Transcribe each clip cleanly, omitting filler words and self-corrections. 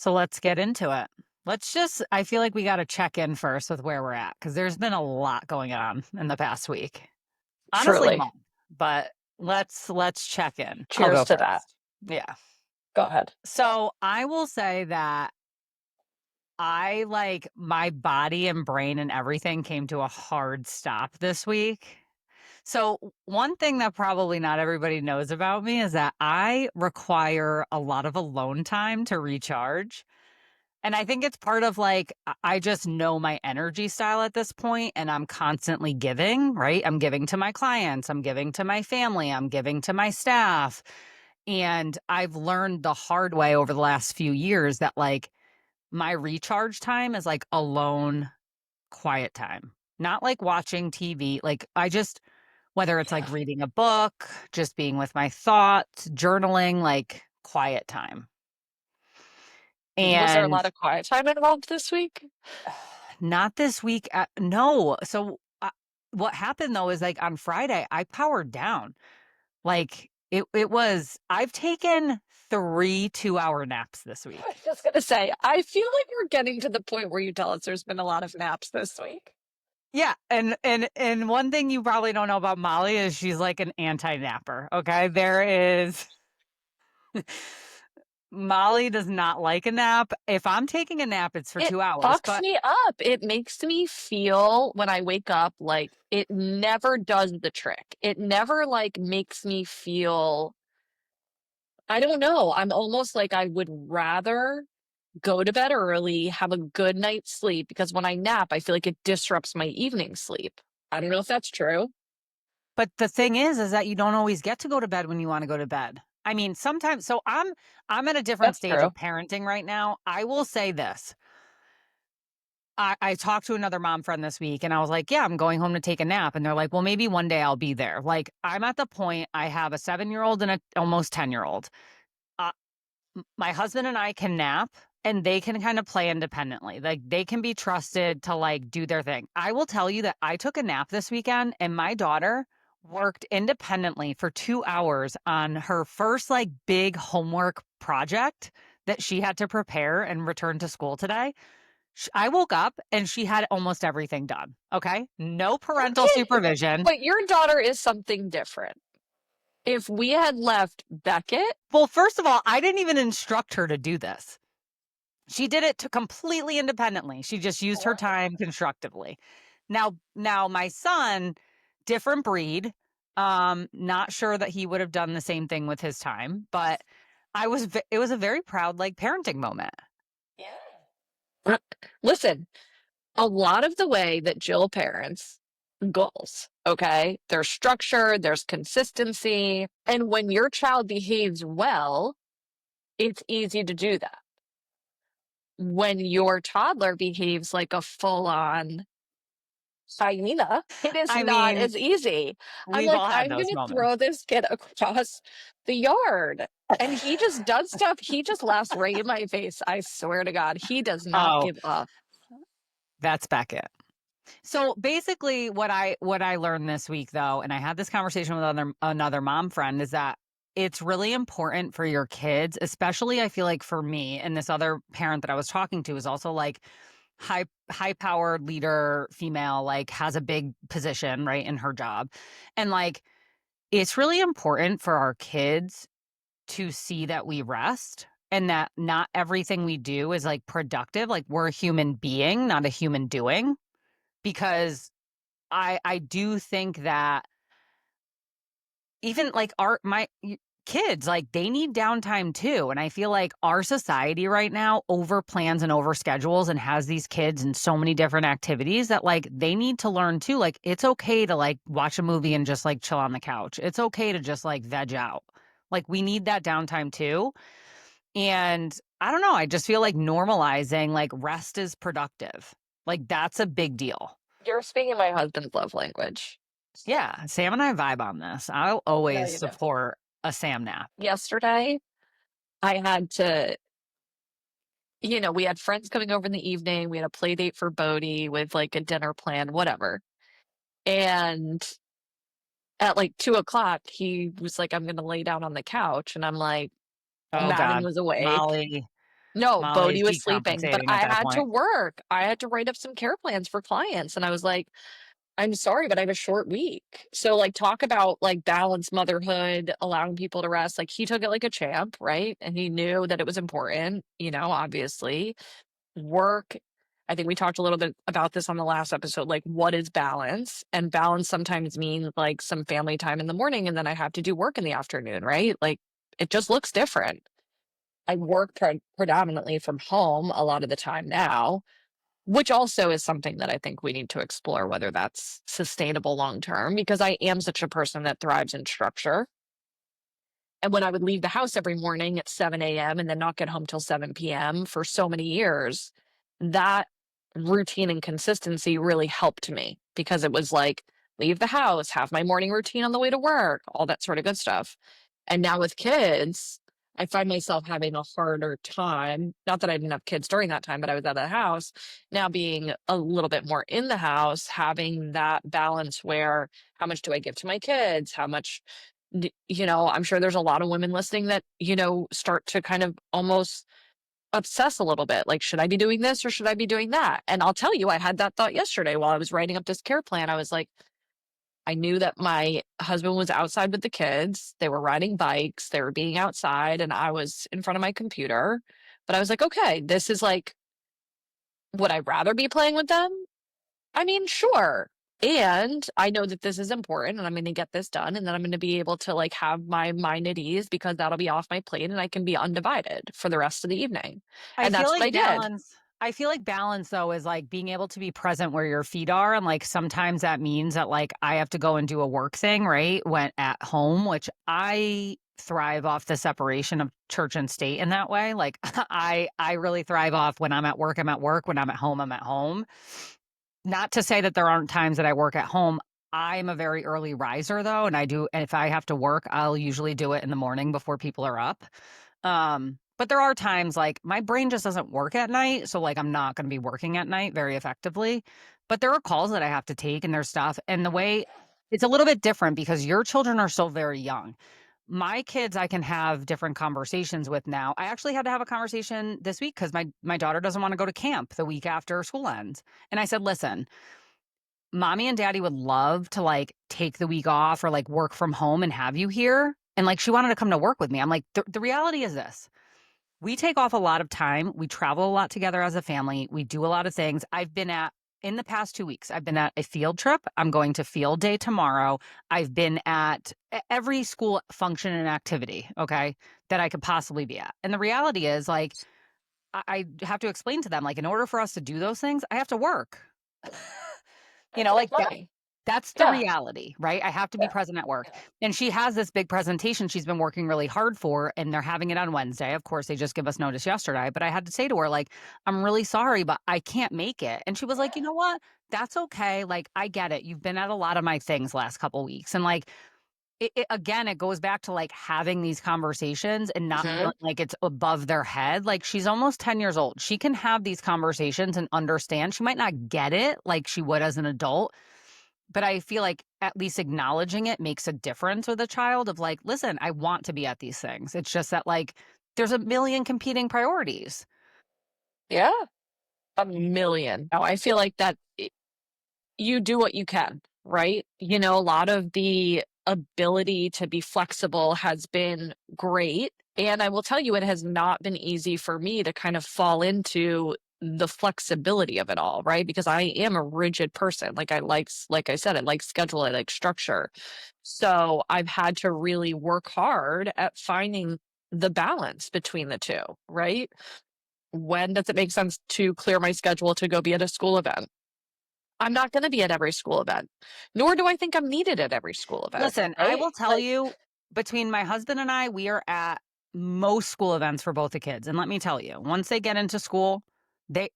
So let's get into it. I feel like we got to check in first with where we're at because there's been a lot going on in the past week. Honestly, Truly. month, but let's check in. I'll Cheers go to that. first. Yeah. Go ahead. So I will say that my body and brain and everything came to a hard stop this week. So, one thing that probably not everybody knows about me is that I require a lot of alone time to recharge. And I think it's part of I just know my energy style at this point, and I'm constantly giving, right? I'm giving to my clients, I'm giving to my family, I'm giving to my staff. And I've learned the hard way over the last few years that my recharge time is like alone, quiet time, not like watching TV. Whether it's like Yeah. reading a book, just being with my thoughts, journaling, like quiet time. Was there a And lot of quiet time involved this week? not this week. No. What happened though is like on Friday, I powered down. I've taken 3 2-hour naps this I was week. just gonna say, I feel like we're getting to the point where you tell us there's been a lot of naps this week. Yeah, and one thing you probably don't know about Molly is she's like an anti-napper. Okay, there is Molly does not like a nap. If I'm taking a nap, it's for It 2 hours. fucks But me up. It makes me feel when I wake up like it never does the trick. It never like makes me feel, I don't know. I'm almost like I would rather go to bed early, have a good night's sleep because when I nap, I feel like it disrupts my evening sleep. I don't know if that's true. the thing is that you don't always get to go to bed when you want to go to bed. I mean, sometimes. So I'm at a different That's stage true. of parenting right now. I will say this. I talked to another mom friend this week and I was like, yeah, I'm going home to take a nap. And they're like, well, maybe one day I'll be there. Like, I'm at the point I have a 7-year-old and a almost 10-year-old. Uh, my husband and I can nap and they can kind of play independently. Like, they can be trusted to like do their thing. I will tell you that I took a nap this weekend and my daughter worked independently for 2 hours on her first like big homework project that she had to prepare and return to school today. I woke up and she had almost everything done. Okay. No Your parental kid, supervision. but your daughter is something different. If we had left Beckett, Well, first of all, I didn't even instruct her to do this. She did it to completely independently. She just used her time constructively. Now my son, different breed. Not sure that he would have done the same thing with his time, but it was a very proud like parenting moment. uh, listen, a lot of the way that Jill parents goals, okay? There's structure, there's consistency. And when your child behaves well, it's easy to do that. When your toddler behaves like a full on hyena, it is I not mean, as easy. I'm we've like, all had I'm those gonna throw moments. this kid across the yard. And he just does stuff. He just laughs right in my face. I swear to God, he does not Oh, give up. that's Beckett. So basically what I learned this week though, and I had this conversation with another mom friend, is that it's really important for your kids, especially I feel like for me and this other parent that I was talking to is also like high powered leader female, like has a big position, right, in her job. And like it's really important for our kids to see that we rest and that not everything we do is like productive. Like we're a human being, not a human doing, because I do think that even like kids, like they need downtime too. And I feel like our society right now over plans and over schedules and has these kids in so many different activities that like they need to learn too. Like it's okay to like watch a movie and just like chill on the couch. It's okay to just like veg out. Like we need that downtime too. And I don't know, I just feel like normalizing like rest is productive. Like that's a big deal. You're speaking my husband's love language. Yeah, Sam and I vibe on this. I'll No, always you do. support a Sam nap. Yesterday, I had to, we had friends coming over in the evening. We had a play date for Bodie with like a dinner plan, whatever. And at like 2 o'clock, he was like, I'm going to lay down on the couch. And I'm like, Oh Madden God, was awake. Molly. No, Molly's Bodhi was sleeping, but decompensating at I that had to point. work. I had to write up some care plans for clients, and I was like, "I'm sorry, but I have a short week." So, like, talk about, like, balanced motherhood, allowing people to rest, like, he took it like a champ, right? And he knew that it was important, obviously. Work I think we talked a little bit about this on the last episode, like, what is balance? And balance sometimes means, like, some family time in the morning, and then I have to do work in the afternoon, right? Like, it just looks different. I work predominantly from home a lot of the time now, which also is something that I think we need to explore whether that's sustainable long term because I am such a person that thrives in structure. And when I would leave the house every morning at 7 a.m. and then not get home till 7 p.m. for so many years, that routine and consistency really helped me because it was like, leave the house, have my morning routine on the way to work, all that sort of good stuff. And now with kids, I find myself having a harder time. Not that I didn't have kids during that time, but I was out of the house. Now being a little bit more in the house, having that balance where how much do I give to my kids? How much I'm sure there's a lot of women listening that, start to kind of almost obsess a little bit. Like, should I be doing this or should I be doing that? And I'll tell you, I had that thought yesterday while I was writing up this care plan. I was like, I knew that my husband was outside with the kids. They were riding bikes, they were being outside, and I was in front of my computer. But I was like, okay, this is like, would I rather be playing with them? I mean, sure. And I know that this is important and I'm going to get this done and then I'm going to be able to like have my mind at ease because that'll be off my plate and I can be undivided for the rest of the evening. I And feel that's what like I did. balance though is like being able to be present where your feet are. And like sometimes that means that like I have to go and do a work thing, right? When at home, which I thrive off the separation of church and state in that way. Like I really thrive off when I'm at work, I'm at work. When I'm at home, I'm at home. Not to say that there aren't times that I work at home. I'm a very early riser though, and if I have to work, I'll usually do it in the morning before people are up. But there are times like my brain just doesn't work at night, so like I'm not going to be working at night very effectively. But there are calls that I have to take and there's stuff, and the way it's a little bit different because your children are still very young. My kids I can have different conversations with now. I actually had to have a conversation this week because my daughter doesn't want to go to camp the week after school ends. And I said, "Listen, mommy and daddy would love to like take the week off or like work from home and have you here." And like she wanted to come to work with me. I'm like, the reality is this. We take off a lot of time. We travel a lot together as a family. We do a lot of things. In the past 2 weeks, I've been at a field trip. I'm going to field day tomorrow. I've been at every school function and activity, okay, that I could possibly be at. And the reality is, like, I have to explain to them, like, in order for us to do those things, I have to work. I have to Like make that. money. That's the Yeah. reality, right? I have to be Yeah. present at work. And she has this big presentation she's been working really hard for, and they're having it on Wednesday. Of course, they just give us notice yesterday, but I had to say to her, like, I'm really sorry, but I can't make it. And she was like, you know what? That's okay. Like, I get it. You've been at a lot of my things last couple weeks. And like, again, it goes back to like having these conversations and not Mhm. feeling like it's above their head. Like, she's almost 10 years old. She can have these conversations and understand. She might not get it like she would as an adult, but I feel like at least acknowledging it makes a difference with a child of like, listen, I want to be at these things. It's just that like there's a million competing priorities. Yeah. A million. Now, I feel like that you do what you can, right? A lot of the ability to be flexible has been great. And I will tell you, it has not been easy for me to kind of fall into the flexibility of it all, right? Because I am a rigid person. Like I said, I like schedule, I like structure. So I've had to really work hard at finding the balance between the two, right? When does it make sense to clear my schedule to go be at a school event? I'm not gonna be at every school event, nor do I think I'm needed at every school event, Listen, I right? will tell Like, you, between my husband and I, we are at most school events for both the kids. And let me tell you, once they get into school, they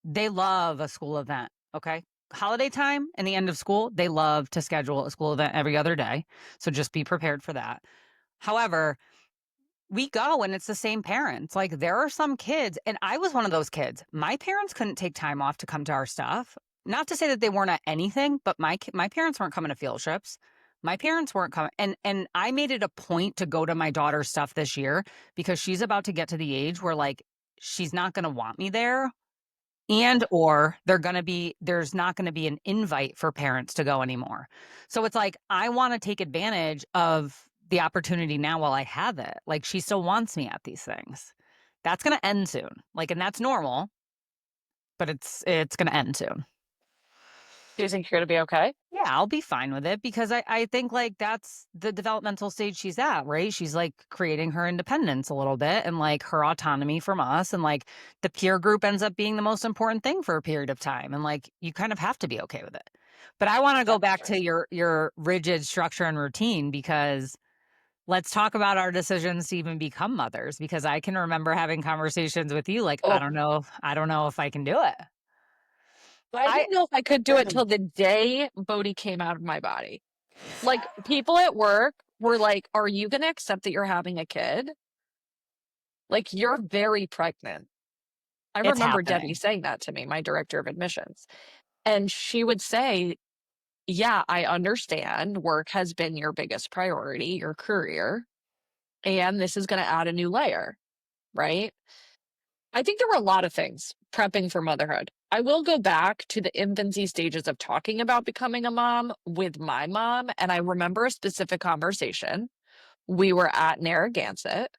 they love a school event. Okay. Holiday time and the end of school, they love to schedule a school event every other day. So just be prepared for that. However, we go and it's the same parents. Like there are some kids, and I was one of those kids. My parents couldn't take time off to come to our stuff. Not to say that they weren't at anything, but my parents weren't coming to field trips. My parents weren't coming, and I made it a point to go to my daughter's stuff this year because she's about to get to the age where like she's not going to want me there, and or there's not going to be an invite for parents to go anymore. So it's like I want to take advantage of the opportunity now while I have it. Like she still wants me at these things. That's going to end soon. Like, and that's normal, but it's going to end soon. Do you think you're gonna be okay? Yeah, I'll be fine with it because I think like that's the developmental stage she's at, right? She's like creating her independence a little bit and like her autonomy from us. And like the peer group ends up being the most important thing for a period of time. And like you kind of have to be okay with it. But I want to go That's back true. to your rigid structure and routine because let's talk about our decisions to even become mothers because I can remember having conversations with you like Oh, I don't know if I can do it. I I didn't know if I could do it till the day Bodhi came out of my body. Like, people at work were like, "Are you gonna accept that you're having a kid? Like, you're very pregnant." I it's remember Debbie happening. saying that to me, my director of admissions, and she would say, "Yeah, I understand work has been your biggest priority, your career, and this is gonna add a new layer," right? I think there were a lot of things prepping for motherhood. I will go back to the infancy stages of talking about becoming a mom with my mom, and I remember a specific conversation. We were at Narragansett,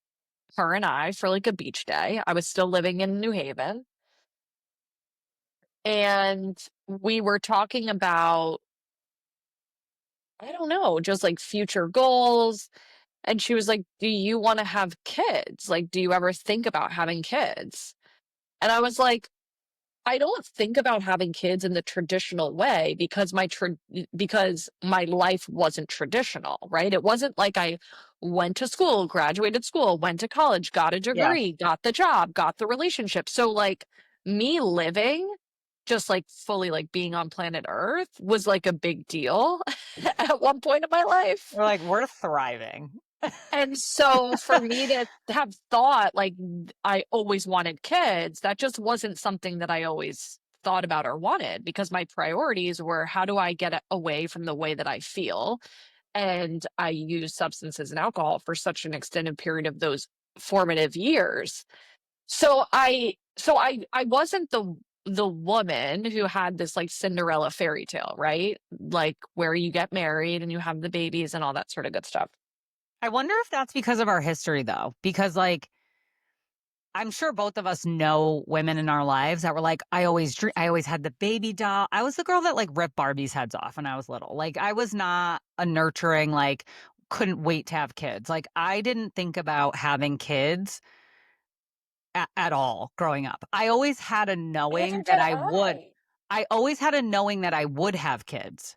her and I, for like a beach day. I was still living in New Haven, and we were talking about, I don't know, just like future goals. And she was like, "Do you want to have kids? Like, do you ever think about having kids?" And I was like, I don't think about having kids in the traditional way because because my life wasn't traditional, right? It wasn't like I went to school, graduated school, went to college, got a Yeah. degree, got the job, got the relationship. So like me living just like fully like being on planet Earth was like a big deal at one point in my life. We're like, we're thriving. And so for me to have thought like I always wanted kids, that just wasn't something that I always thought about or wanted because my priorities were how do I get away from the way that I feel? And I used substances and alcohol for such an extended period of those formative years. So I wasn't the woman who had this like Cinderella fairy tale, right? Like where you get married and you have the babies and all that sort of good stuff. I wonder if that's because of our history though, because like I'm sure both of us know women in our lives that were like, I always had the baby doll. I was the girl that like ripped Barbie's heads off when I was little. Like I was not a nurturing, like couldn't wait to have kids. Like I didn't think about having kids at all growing up. I always had a Neither knowing that did I. I always had a knowing that I would have kids.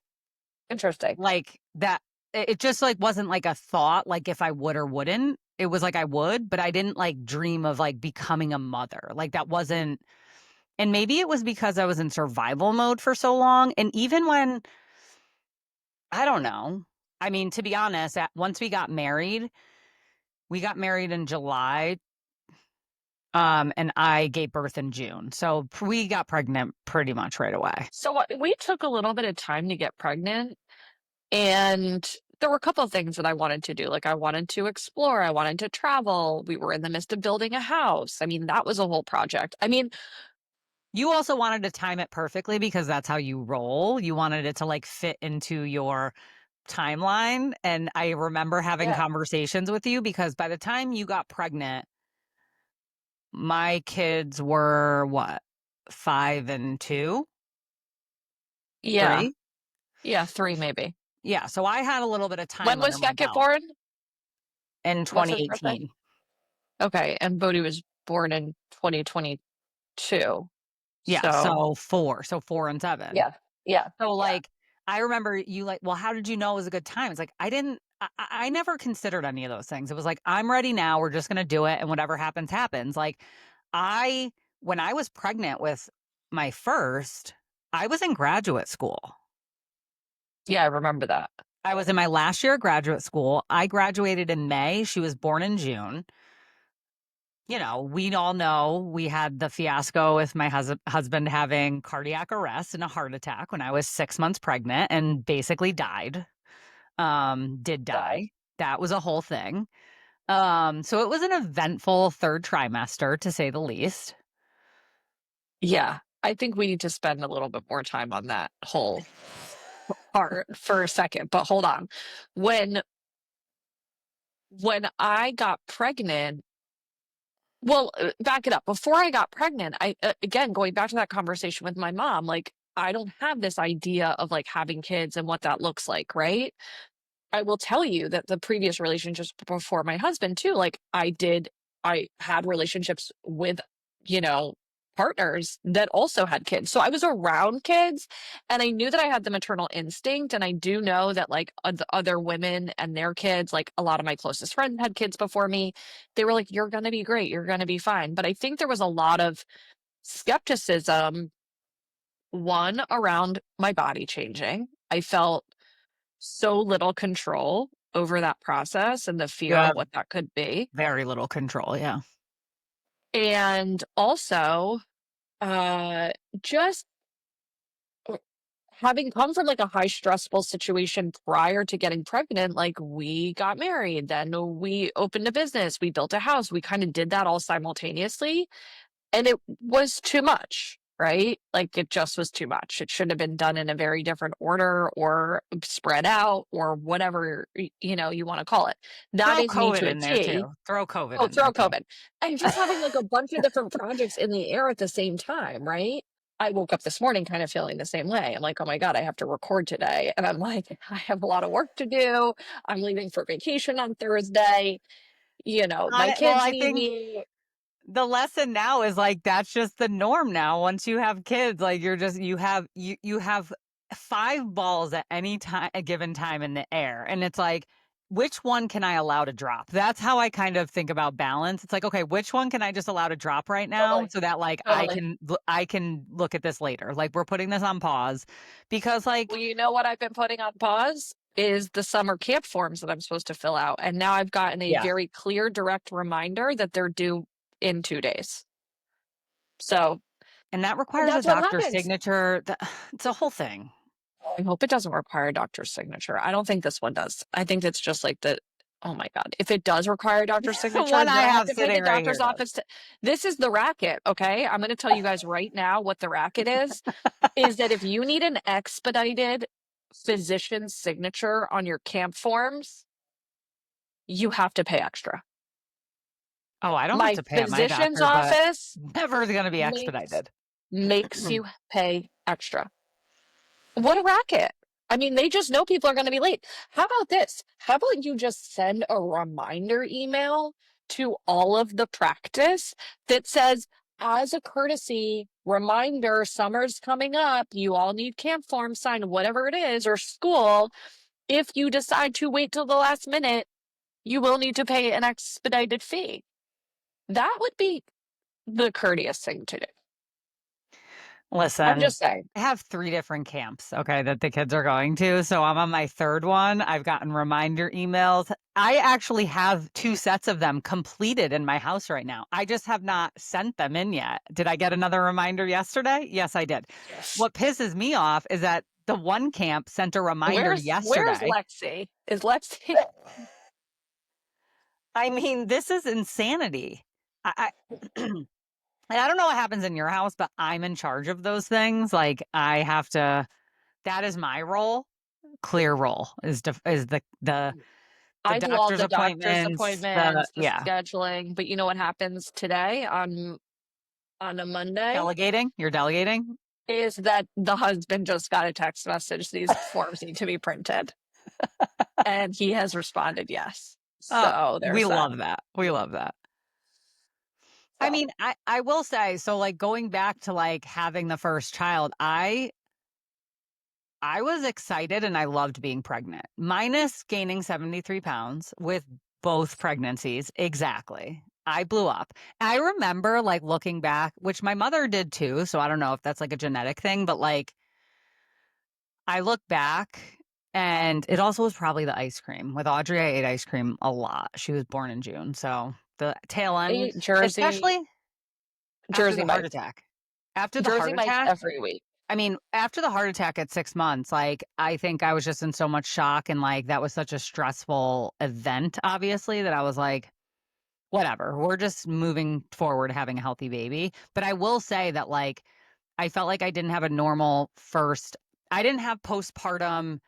Interesting. Like that it just like wasn't like a thought like if I would or wouldn't. It was like I would, but I didn't like dream of like becoming a mother. Like that wasn't, and maybe it was because I was in survival mode for so long. And even when I don't know. I mean, to be honest, once we got married in July, and I gave birth in June. So we got pregnant pretty much right away. So we took a little bit of time to get pregnant, and there were a couple of things that I wanted to do. Like I wanted to explore, I wanted to travel. We were in the midst of building a house. I mean, that was a whole project. I mean, You also wanted to time it perfectly because that's how you roll. You wanted it to like fit into your timeline. And I remember having yeah. conversations with you because by the time you got pregnant, my kids were what, 5 and 2, Yeah. 3? Yeah, 3 maybe. Yeah. So I had a little bit of When time under was my Beckett belt born? in What's his birthday? 2018. Okay, and Bodhi was born in 2022. Yeah. So, So 4. So 4 and 7. yeah. Yeah. So Yeah. like I remember you like, well, how did you know it was a good time? It's like I didn't I never considered any of those things. It was like, I'm ready now. We're just gonna do it. And whatever happens, happens. Like I when I was pregnant with my first, I was in graduate school. Yeah, I remember that. I was in my last year of graduate school. I graduated in May. She was born in June. You know, we all know we had the fiasco with my husband having cardiac arrest and a heart attack when I was 6 months pregnant and basically died. Did Sad. die. That was a whole thing. So it was an eventful 3rd trimester, to say the least. Yeah, I think we need to spend a little bit more time on that whole part for a second, but hold on. When when I got pregnant, well, back it up. Before I got pregnant, again, going back to that conversation with my mom, like, I don't have this idea of, like, having kids and what that looks like, right? I will tell you that the previous relationships before my husband too, like, I had relationships with, you know, partners that also had kids. So I was around kids and I knew that I had the maternal instinct. And I do know that, like, other women and their kids, like a lot of my closest friends had kids before me. They were like, you're going to be great. You're going to be fine. But I think there was a lot of skepticism, one around my body changing. I felt so little control over that process and the You fear of have what that could be. very little control, yeah. And also, uh, just uh, having come from like a high stressful situation prior to getting pregnant, like we got married, then we opened a business, we built a house, we kind of did that all simultaneously. And it was too much, right? Like, it just was too much. It should have been done in a very different order or spread out or whatever, you wanna call it. That Throw is me COVID to a in there T. too. Throw COVID Oh, in there throw too. COVID. And just having, like, a bunch of different projects in the air at the same time, right? I woke up this morning kind of feeling the same way. I'm like, "Oh my god, I have to record today." And I'm like, "I have a lot of work to do. I'm leaving for vacation on Thursday. On My it well, kids I need think me." the lesson now is like that's just the norm now. Once you have kids, like you're just you have 5 balls at any time a given time in the air. And it's like, which one can I allow to drop? That's how I kind of think about balance. It's like, okay, which one can I just allow to drop right now Totally, so that like totally. I can look at this later. Like we're putting this on pause because like Well, you know what I've been putting on pause is the summer camp forms that I'm supposed to fill out. And now I've gotten a yeah. very clear, direct reminder that they're due in 2 days. So And that and requires a that's what doctor's happens. signature. It's a whole thing. I hope it doesn't require a doctor's signature. I don't think this one does. I think it's just like the oh my God. If it does require a doctor's The signature, one then I I have have to pay the sitting right here doctor's does. office to this is the racket, okay? I'm gonna tell you guys right now what the racket is that if you need an expedited physician's signature on your camp forms, you have to pay extra. Oh, I don't have My to pay at my physician's doctor, but office never is gonna be makes expedited. makes you pay extra. What a racket. I mean, they just know people are gonna be late. How about this? How about you just send a reminder email to all of the practice that says, as a courtesy reminder, summer's coming up, you all need camp forms signed, whatever it is, or school. If you decide to wait till the last minute, you will need to pay an expedited fee. That would be the courteous thing to do. I'm Listen, just saying. I have 3 different camps, okay, that the kids are going to, so I'm on my 3rd one. I've gotten reminder emails. I actually have 2 sets of them completed in my house right now. I just have not sent them in yet. Did I get another reminder yesterday? Yes, I did. Yes. What pisses me off is that the one camp sent a reminder Where's yesterday. Lexi? Is Lexi I mean, this is insanity. I And I don't know what happens in your house, but I'm in charge of those things. Like I have to that is my role. Clear role is the I do all doctor's the doctor's appointments, the appointments, the yeah, scheduling, but you know what happens today on a Monday delegating. You're delegating? is that the husband just got a text message, these forms need to be printed, and he has responded yes. So We there's that. love that. We love that. I So mean, I will say, so like going back to like having the first child, I was excited and I loved being pregnant, minus gaining 73 pounds with both pregnancies. Exactly. I blew up. I remember like looking back, which my mother did too. So I don't know if that's like a genetic thing, but like I look back and it also was probably the ice cream. With Audrey, I ate ice cream a lot. She was born in June. So the tail end, I Jersey especially after Jersey the heart Mike's. attack. After the Jersey heart Mike's attack, every week. I mean, after the heart attack at 6 months, like, I think I was just in so much shock and, like, that was such a stressful event, obviously, that I was like, "Whatever, we're just moving forward having a healthy baby." But I will say that, like, I felt like I didn't have a normal first I didn't have postpartum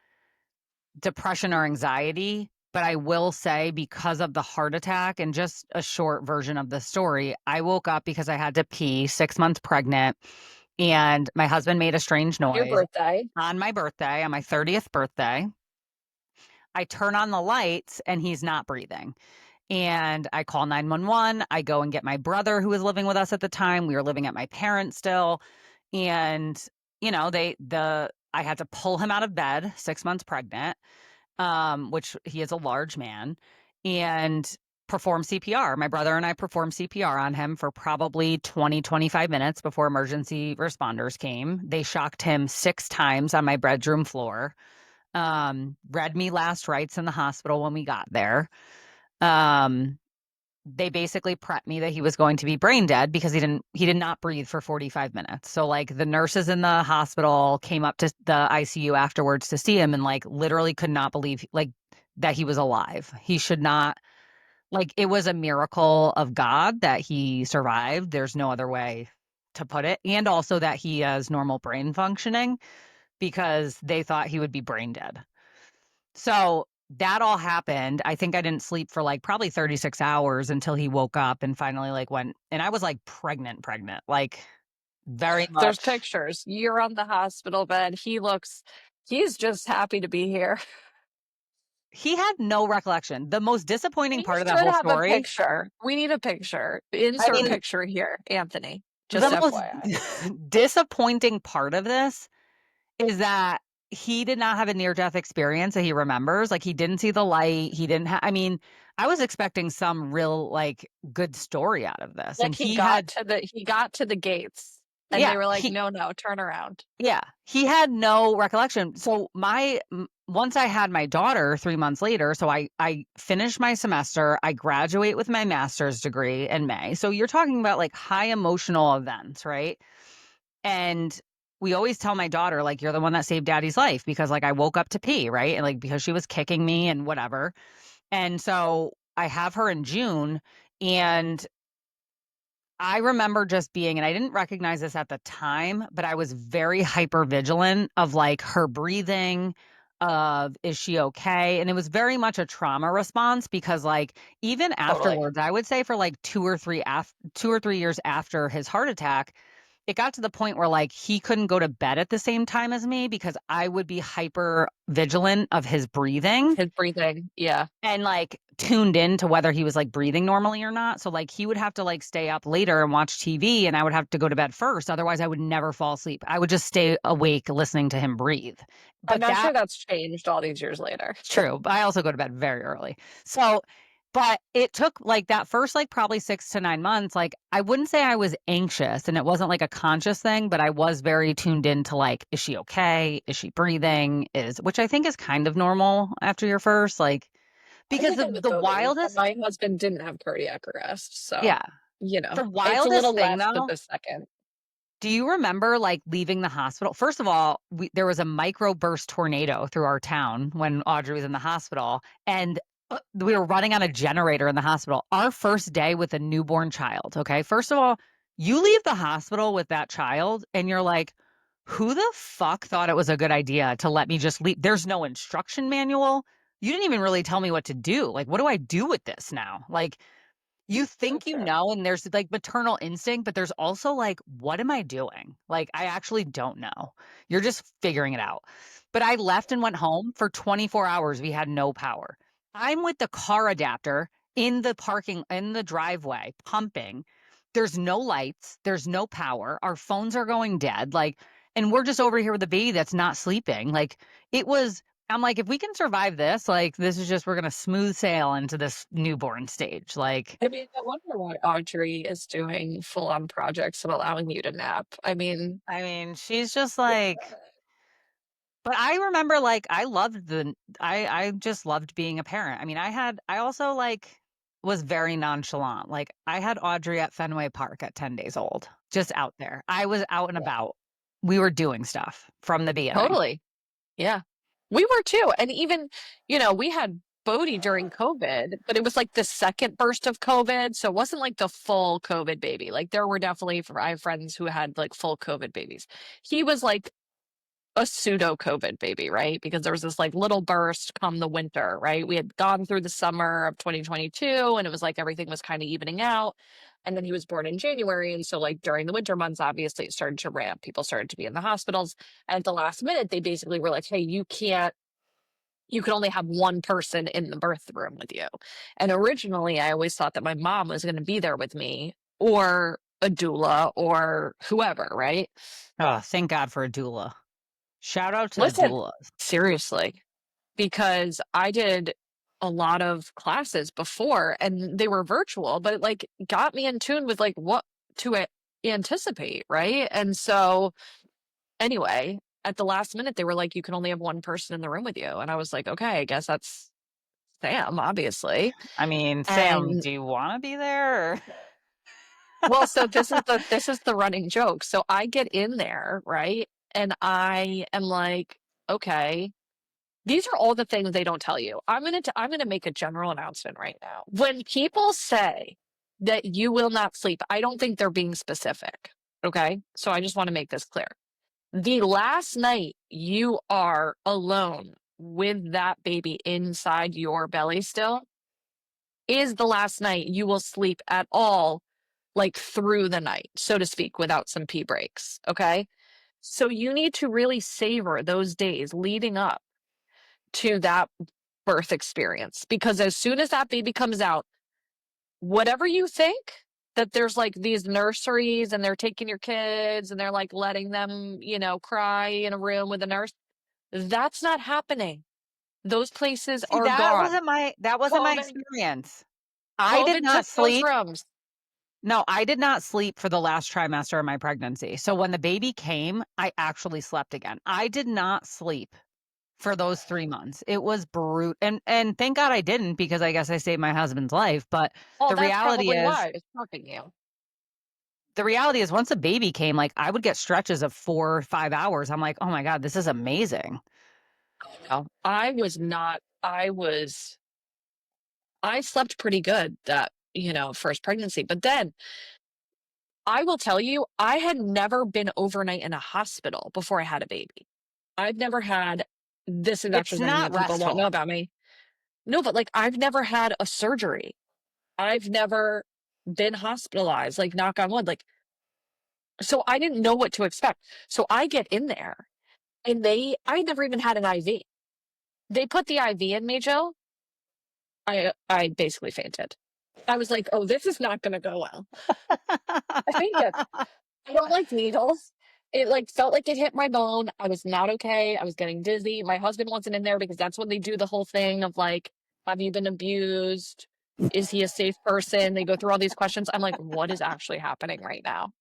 depression or anxiety, but I will say because of the heart attack and just a short version of the story, I woke up because I had to pee 6 months pregnant, and my husband made a strange On your noise birthday. on my birthday, on my 30th birthday. I turn on the lights and he's not breathing. And I call 911. I go and get my brother who was living with us at the time. We were living at my parents still. And, I had to pull him out of bed, 6 months pregnant, which he is a large man, and perform CPR. My brother and I performed CPR on him for probably 20, 25 minutes before emergency responders came. They shocked him 6 times on my bedroom floor. Read me last rites in the hospital when we got there. Um, they basically prepped me that he was going to be brain dead because he did not breathe for 45 minutes. So like the nurses in the hospital came up to the ICU afterwards to see him and like literally could not believe like that he was alive. He should not like it was a miracle of God that he survived. There's no other way to put it. And also that he has normal brain functioning because they thought he would be brain dead. So that all happened. I think I didn't sleep for like probably 36 hours until he woke up and finally like went and I was like pregnant, like very There's much. pictures. You're on the hospital bed. He's just happy to be here. He had no recollection. The most disappointing We part of that should whole have a story, picture. We need a picture. I Insert mean, picture here, Anthony. Just the most FYI. disappointing part of this is that he did not have a near death experience that he remembers. Like he didn't see the light. He didn't I mean, I was expecting some real like good story out of this. And Like he got to the gates and yeah, they were like, "No, no, turn around." he had no recollection. So once I had my daughter 3 months later, so I finished my semester, I graduate with my master's degree in May. So you're talking about like high emotional events, right? And we always tell my daughter, like, you're the one that saved daddy's life because like I woke up to pee, right? And like because she was kicking me and whatever. And so I have her in June and I remember just being, and I didn't recognize this at the time, but I was very hyper vigilant of like her breathing, of is she okay? And it was very much a trauma response because like even Totally. afterwards, I would say for like 2 or 3 years after his heart attack, it got to the point where like he couldn't go to bed at the same time as me because I would be hyper vigilant of his breathing His breathing. Yeah. and like tuned in to whether he was like breathing normally or not. So like he would have to like stay up later and watch TV and I would have to go to bed first. Otherwise I would never fall asleep. I would just stay awake listening to him breathe. I'm But not that sure that's changed all these years later. true. But I also go to bed very early. So but it took like that first like probably 6 to 9 months, like I wouldn't say I was anxious and it wasn't like a conscious thing, but I was very tuned into like, is she okay? Is she breathing? Which I think is kind of normal after your first, like I because think the I would the go there. wildest My husband didn't have cardiac arrest, so, yeah. you know, The it's a wildest little thing less of though, a second. do you remember like leaving the hospital? First of all, there was a microburst tornado through our town when Audrey was in the hospital, and we were running on a generator in the hospital. Our first day with a newborn child. Okay. First of all, you leave the hospital with that child, and you're like, who the fuck thought it was a good idea to let me just leave? There's no instruction manual. You didn't even really tell me what to do. Like, what do I do with this now? Like, you So think true. and there's like maternal instinct, but there's also like, what am I doing? Like, I actually don't know. You're just figuring it out. But I left and went home for 24 hours. We had no power. I'm with the car adapter in the driveway, pumping. There's no lights, there's no power. Our phones are going dead. Like, and we're just over here with a baby that's not sleeping. Like, it was I'm like, if we can survive this, like this is just we're gonna smooth sail into this newborn stage. Like, I mean, I wonder why Audrey is doing full-on projects and allowing you to nap. I mean, I mean, she's just like but I remember like I just loved being a parent. I mean, I also like was very nonchalant. Like I had Audrey at Fenway Park at 10 days old, just out there. I was out and yeah. about we were doing stuff from the beginning. Totally. Yeah. We were too. And even, we had Bodhi during COVID, but it was like the second burst of COVID. So it wasn't like the full COVID baby. Like there were definitely, I have friends who had like full COVID babies. He was like a pseudo COVID baby, right? Because there was this like little burst come the winter, right? We had gone through the summer of 2022 and it was like everything was kind of evening out. And then he was born in January. And so, like, during the winter months, obviously it started to ramp. People started to be in the hospitals. And at the last minute, they basically were like, hey, you can only have one person in the birth room with you. And originally, I always thought that my mom was going to be there with me or a doula or whoever, right? Oh, thank God for a doula. Shout out to the Listen, doulas. seriously, because I did a lot of classes before and they were virtual, but it like got me in tune with like what to anticipate, right? And so anyway, at the last minute they were like, you can only have one person in the room with you. And I was like, okay, I guess that's Sam, obviously. I mean, Sam, And do you want to be there? Or- well, so this is the running joke. So I get in there, right? And I am like, okay, these are all the things they don't tell you. I'm gonna make a general announcement right now. When people say that you will not sleep, I don't think they're being specific. Okay? So I just want to make this clear. The last night you are alone with that baby inside your belly still is the last night you will sleep at all, like through the night, so to speak, without some pee breaks. Okay? So you need to really savor those days leading up to that birth experience because as soon as that baby comes out, whatever you think that there's like these nurseries and they're taking your kids and they're like letting them, cry in a room with a nurse, that's not happening. Those places See, are gone. that wasn't my COVID, experience. I did COVID not took those sleep. rooms. No, I did not sleep for the last trimester of my pregnancy. So when the baby came, I actually slept again. I did not sleep for those 3 months. It was brute and thank God I didn't because I guess I saved my husband's life, but Oh, the that's reality probably is why it's fucking you. the reality is once a baby came, like I would get stretches of 4 or 5 hours. I'm like, "Oh my God, this is amazing." No, I slept pretty good that, first pregnancy. But then I will tell you, I had never been overnight in a hospital before I had a baby. I've never had this is actually It's something not that people don't know restful. about me. No, but like I've never had a surgery. I've never been hospitalized, like knock on wood. Like, so I didn't know what to expect. So I get in there and I never even had an IV. They put the IV in me, Jill. I basically fainted. I was like, oh, this is not gonna go well. I fainted. I don't like needles. It like felt like it hit my bone. I was not okay. I was getting dizzy. My husband wasn't in there because that's when they do the whole thing of like, have you been abused? Is he a safe person? They go through all these questions. I'm like, what is actually happening right now?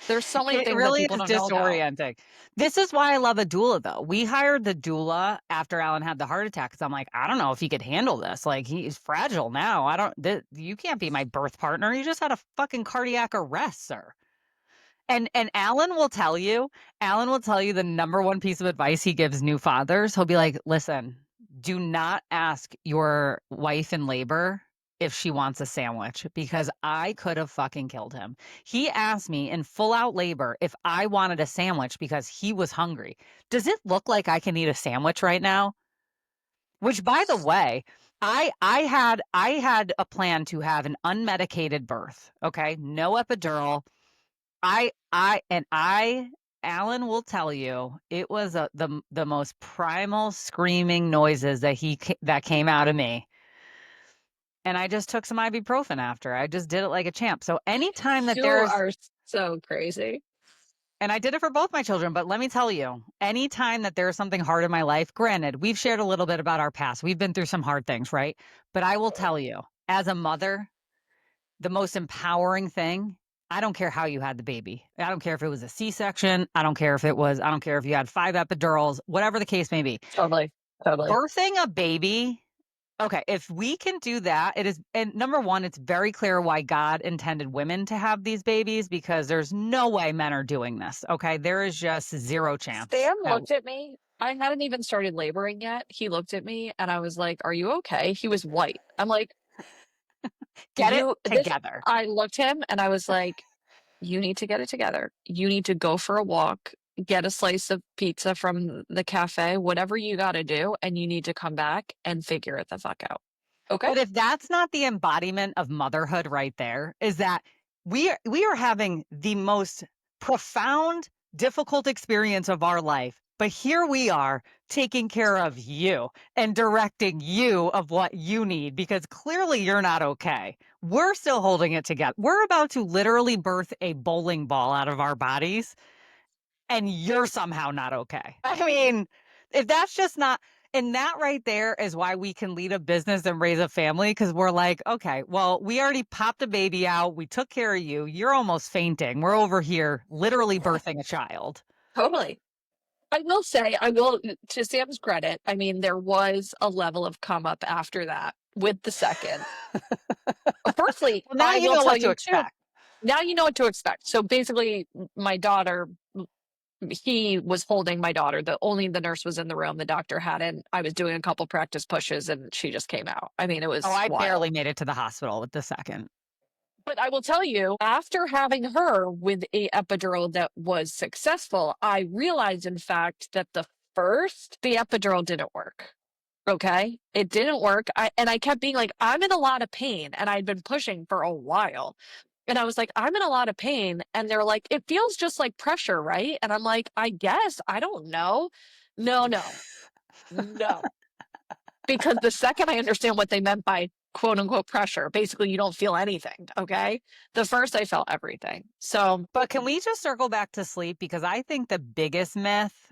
There's so many It things that really people is don't know about. disorienting. This is why I love a doula, though. We hired the doula after Alan had the heart attack because I'm like, I don't know if he could handle this. Like, he's fragile now. I don't, you can't be my birth partner. You just had a fucking cardiac arrest, sir. And Alan will tell you the number one piece of advice he gives new fathers. He'll be like, listen, do not ask your wife in labor if she wants a sandwich because I could have fucking killed him. He asked me in full out labor if I wanted a sandwich because he was hungry. Does it look like I can eat a sandwich right now? Which by the way, I had a plan to have an unmedicated birth, okay? No epidural, I Alan will tell you it was the most primal screaming noises that came out of me. And I just took some ibuprofen after. I just did it like a champ. So anytime that You there's are so crazy. and I did it for both my children, but let me tell you, anytime that there's something hard in my life, granted, we've shared a little bit about our past. We've been through some hard things, right? But I will tell you, as a mother, the most empowering thing, I don't care how you had the baby. I don't care if it was a C-section. I don't care if you had 5 epidurals, whatever the case may be. Totally. Totally. Birthing a baby Okay, if we can do that, it is, and number one, it's very clear why God intended women to have these babies because there's no way men are doing this. Okay, there is just zero chance. Sam looked at me. I hadn't even started laboring yet. He looked at me and I was like, "Are you okay?" He was white. I'm like, Get it "You this." together. I looked him and I was like, "You need to get it together. You need to go for a walk, get a slice of pizza from the cafe, whatever you got to do, and you need to come back and figure it the fuck out." Okay? But if that's not the embodiment of motherhood right there, is that we are having the most profound, difficult experience of our life. But here we are taking care of you and directing you of what you need because clearly you're not okay. We're still holding it together. We're about to literally birth a bowling ball out of our bodies and you're somehow not okay. I mean, if that's just not, and that right there is why we can lead a business and raise a family because we're like, okay, well, we already popped a baby out. We took care of you. You're almost fainting. We're over here literally birthing a child. Totally. I will say, I will, to Sam's credit, I mean, there was a level of come up after that with the second. Firstly, Well, now I you will know tell what to you too, expect. now you know what to expect. So basically, my daughter, he was holding my daughter. Only the nurse was in the room. The doctor hadn't. I was doing a couple practice pushes and she just came out. I mean, it Oh, was I wild. barely made it to the hospital with the second. But I will tell you, after having her with a epidural that was successful, I realized, in fact, that the epidural didn't work. Okay, it didn't work. And I kept being like, I'm in a lot of pain, and I'd been pushing for a while. And I was like, I'm in a lot of pain. And they're like, it feels just like pressure, right? And I'm like, I guess, I don't know. No, no, no. Because the second I understand what they meant by quote unquote pressure, basically you don't feel anything. Okay. The first I felt everything. So But can we just circle back to sleep? Because I think the biggest myth,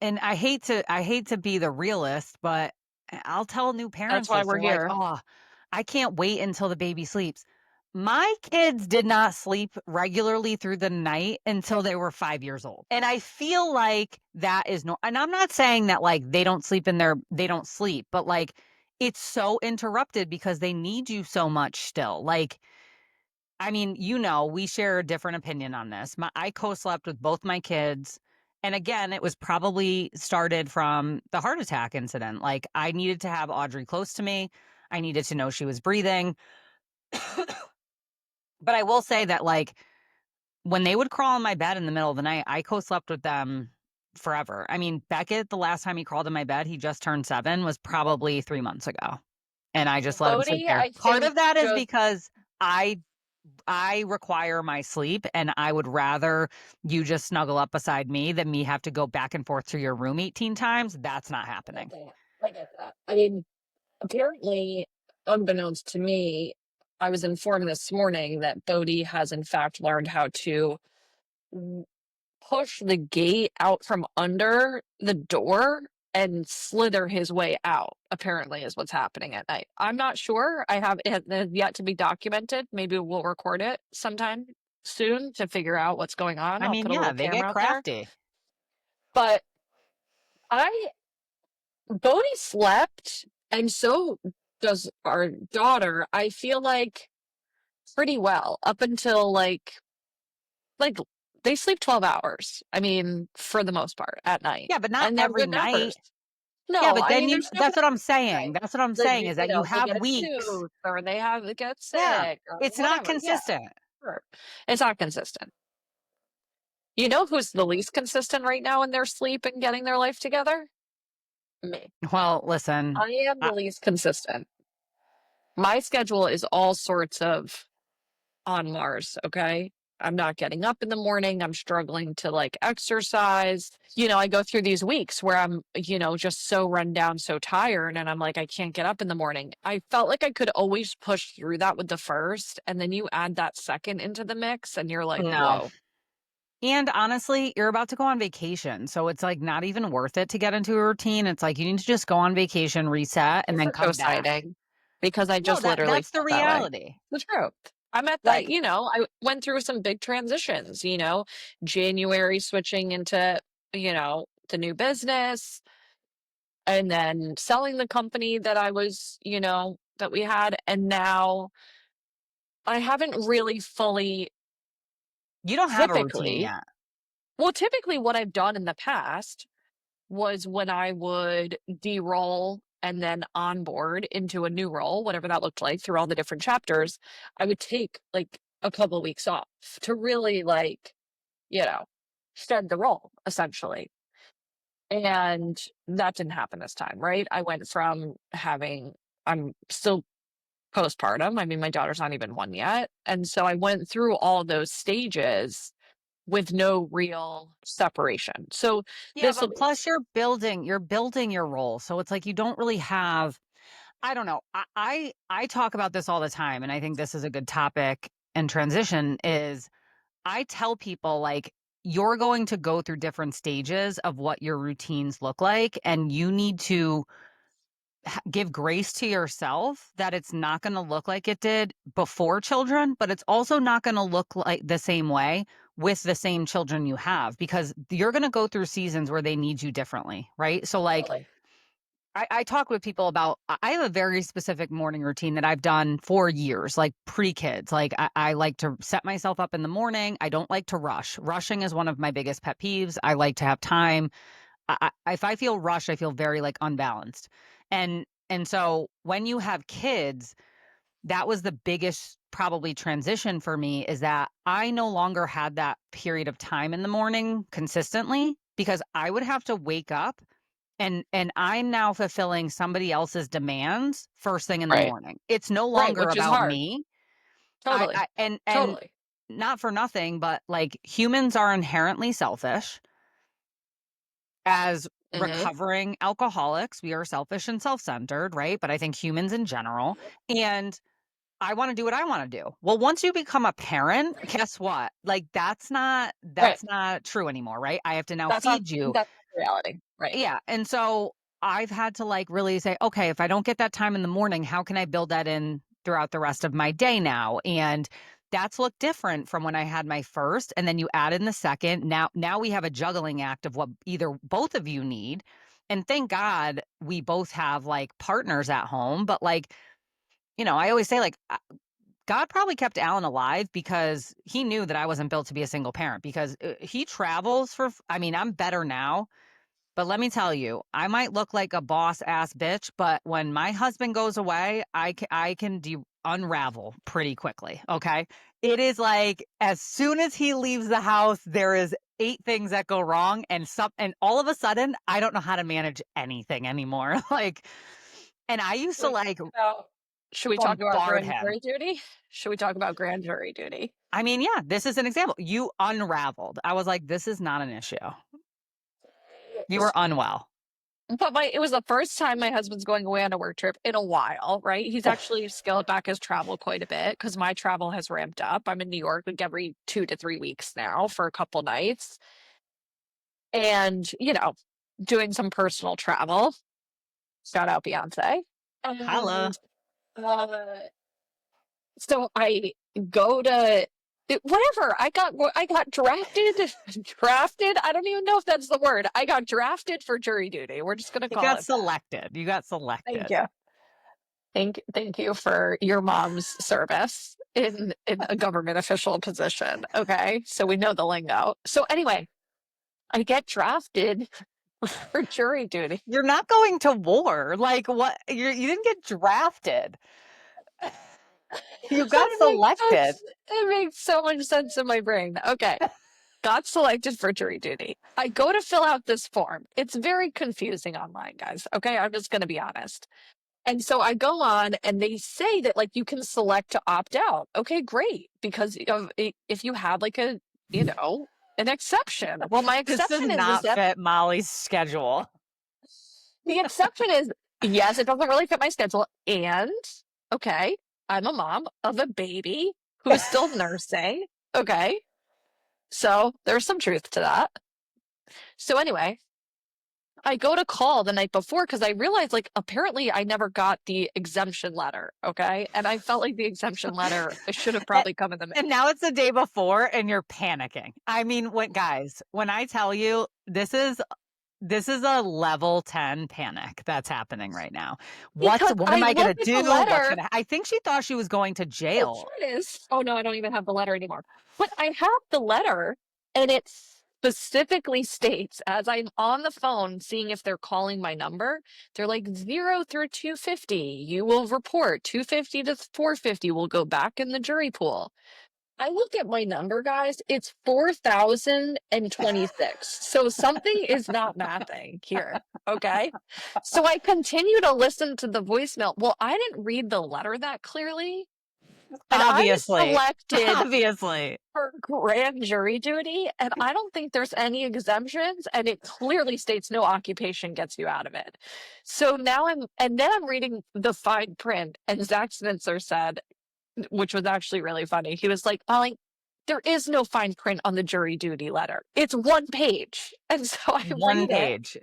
and I hate to be the realist, but I'll tell new that's parents why this. we're They're like, here. "Oh, I can't wait until the baby sleeps." My kids did not sleep regularly through the night until they were 5 years old. And I feel like that is no, and I'm not saying that like they don't sleep, but like it's so interrupted because they need you so much still. Like I mean, we share a different opinion on this. I co-slept with both my kids. And again, it was probably started from the heart attack incident. Like I needed to have Audrey close to me. I needed to know she was breathing. But I will say that like when they would crawl in my bed in the middle of the night, I co-slept with them forever. I mean, Beckett, the last time he crawled in my bed, he just turned 7, was probably 3 months ago. And I just let him sleep Bodhi, there. I Part of think that is just because I I require my sleep and I would rather you just snuggle up beside me than me have to go back and forth to your room 18 times. That's not I get happening. that. I get that. I mean, apparently, unbeknownst to me, I was informed this morning that Bodhi has in fact learned how to w- push the gate out from under the door and slither his way out, apparently, is what's happening at night. I'm not sure. It has yet to be documented. Maybe we'll record it sometime soon to figure out what's going on. I I'll mean, put a yeah, little they get camera out there. crafty. But I Bodhi slept, and so does our daughter. I feel like pretty well up until like they sleep 12 hours. I mean, for the most part at night, Yeah, but not and they're every good night. nappers. Yeah, No, but I then mean, there's no that's what I'm right. saying. That's what I'm saying is You that you know, they have get a weeks. tooth or they get Yeah, sick or it's not whatever. Yeah, consistent. sure. It's not consistent. You know who's the least consistent right now in their sleep and getting their life together? Me. Well, listen, I am the least consistent. My schedule is all sorts of on Mars, okay? I'm not getting up in the morning. I'm struggling to like exercise. You know, I go through these weeks where I'm, just so run down, so tired, and I'm like, I can't get up in the morning. I felt like I could always push through that with the first, and then you add that second into the mix, and you're like, no. whoa, And honestly, you're about to go on vacation. So it's like not even worth it to get into a routine. It's like you need to just go on vacation, reset, and thanks then for come back. co-signing because I No, just that literally that's the felt that way. reality. The truth. I'm at that, Like, I went through some big transitions, January switching into, the new business, and then selling the company that I was, that we had. And now I haven't really fully You don't have a routine typically, yet. well, typically what I've done in the past was when I would de-roll and then onboard into a new role, whatever that looked like through all the different chapters, I would take like a couple of weeks off to really like, you know, shed the role essentially. And that didn't happen this time, right? I went from I'm still postpartum. I mean, my daughter's not even one yet. And so I went through all those stages with no real separation. So Yeah, this but will be plus you're building your role. So it's like you don't really have I don't know. I talk about this all the time and I think this is a good topic and transition is I tell people like you're going to go through different stages of what your routines look like and you need to give grace to yourself that it's not going to look like it did before children, but it's also not going to look like the same way with the same children you have because you're going to go through seasons where they need you differently, right? So, like, totally I talk with people about, I have a very specific morning routine that I've done for years, like pre kids. Like, I like to set myself up in the morning. I don't like to rush. Rushing is one of my biggest pet peeves. I like to have time. If I feel rushed, I feel very like unbalanced. And so when you have kids, that was the biggest probably transition for me is that I no longer had that period of time in the morning consistently because I would have to wake up and I'm now fulfilling somebody else's demands first thing in the right. morning. It's no Right, longer which is about hard. me. Totally. And Totally. not for nothing, but like humans are inherently selfish as Mhm. recovering alcoholics, we are selfish and self-centered, right? But I think humans in general. And I want to do what I want to do. Well, once you become a parent, guess what? Like Right. that's not true anymore, right? I have to now That's not feed you. that's reality. Right. Yeah. And so I've had to like really say, okay, if I don't get that time in the morning, how can I build that in throughout the rest of my day now? And that's looked different from when I had my first. And then you add in the second. Now we have a juggling act of what either both of you need. And thank God we both have like partners at home. But like, I always say like God probably kept Alan alive because he knew that I wasn't built to be a single parent because he travels I mean, I'm better now but let me tell you, I might look like a boss ass bitch, but when my husband goes away, I can unravel pretty quickly. Okay. It is like as soon as he leaves the house, there is eight things that go wrong and all of a sudden I don't know how to manage anything anymore. Like, and I used Should to we like about should we talk about bombard grand him. jury duty? Should we talk about grand jury duty? I mean, yeah, this is an example. You unraveled. I was like, this is not an issue. You were unwell. But it was the first time my husband's going away on a work trip in a while, right? He's actually scaled back his travel quite a bit because my travel has ramped up. I'm in New York like every 2 to 3 weeks now for a couple nights. And, doing some personal travel. Shout out Beyonce. Holla. And uh so I go to whatever. I got drafted. I don't even know if that's the word. I got drafted for jury duty. We're just gonna You call got it that. selected. You got Thank selected. you. Thank you for your mom's service in a government official position. Okay. So we know the lingo. So anyway, I get drafted for jury duty. You're not going to war. Like what? You didn't get drafted. You got That makes selected. sense. It makes so much sense in my brain. Okay. Got selected for jury duty. I go to fill out this form. It's very confusing online, guys. Okay. I'm just going to be honest. And so I go on and they say that like you can select to opt out. Okay, great. Because if you have like an exception. Well, my This does exception is not that fit Molly's schedule. the exception is yes, it doesn't really fit my schedule. And okay, I'm a mom of a baby who's still nursing. Okay. So there's some truth to that. So anyway, I go to call the night before because I realized like apparently I never got the exemption letter. Okay. And I felt like the exemption letter should have And probably come in the and mail. now it's the day before and you're panicking. I mean, when guys, when I tell you This is a level 10 panic that's happening right now. Because What I am I look gonna at the do? What's letter. gonna I think she thought she was going to Oh, jail. here it is. Oh no, I don't even have the letter anymore. But I have the letter, and it specifically states, as I'm on the phone seeing if they're calling my number, they're like 0 through 250. You will report 250 to 450 will go back in the jury pool. I look at my number, guys, it's 4,026. So something is not mathing here. Okay. So I continue to listen to the voicemail. Well, I didn't read the letter that clearly. And I was Obviously. selected Obviously. for grand jury duty, and I don't think there's any exemptions, and it clearly states no occupation gets you out of it. So now and then I'm reading the fine print, and Zach Spencer said, which was actually really funny. He was like, Molly, there is no fine print on the jury duty letter. It's one page. And so I One read it. page.